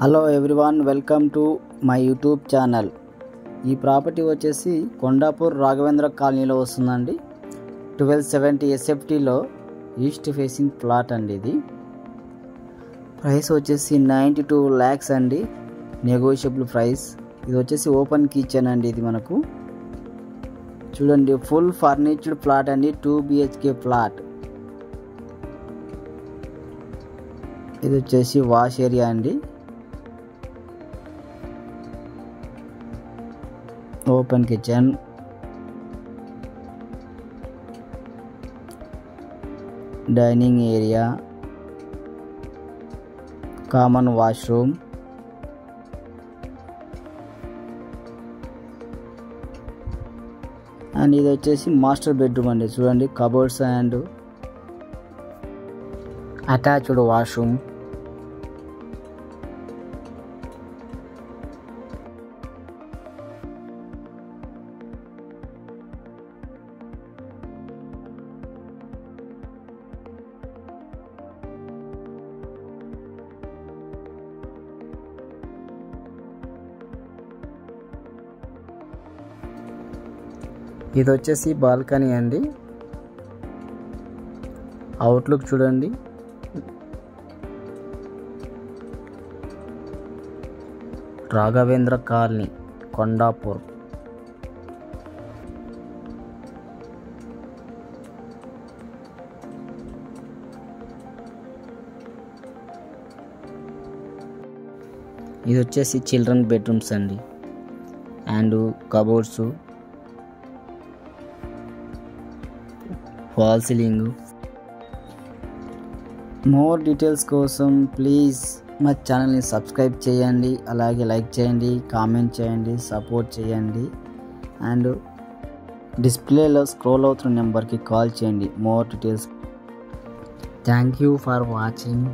Hello everyone, welcome to my YouTube channel. ఈ property వచ్చేసి కొండాపూర్ రాఘవేంద్ర కాలనీలో వస్తుందండి. 1270 SFTలో ఈస్ట్ ఫేసింగ్ ప్లాట్ అండి. ఇది ప్రైస్ వచ్చేసి 92 lakhs అండి, నెగోషియబుల్ ప్రైస్. ఇది వచ్చేసి ఓపెన్ కిచెన్ అండి. ఇది మనకు చూడండి, ఫుల్ ఫర్నిచర్డ్ ప్లాట్ అండి, 2 BHK ప్లాట్. ఇది వచ్చేసి వాష్ ఏరియా అండి, open kitchen, dining area, common washroom, and ఇది వచ్చేసి మాస్టర్ బెడ్రూమ్ అండి. చూడండి, కబోర్డ్స్ అండ్ అటాచ్డ్ వాష్రూమ్. ఇది వచ్చేసి బాల్కనీ అండి. అవుట్లుక్ చూడండి, రాఘవేంద్ర కాలనీ, కొండాపూర్. ఇది వచ్చేసి చిల్డ్రన్ బెడ్రూమ్స్ అండి, and cupboards, wall ceiling. More details కోసం ప్లీజ్ మా ఛానల్ని సబ్స్క్రైబ్ చేయండి, అలాగే లైక్ చేయండి, కామెంట్ చేయండి, సపోర్ట్ చేయండి, అండ్ డిస్ప్లేలో స్క్రోల్ అవుతున్న నెంబర్కి కాల్ చేయండి more details. Thank you for watching.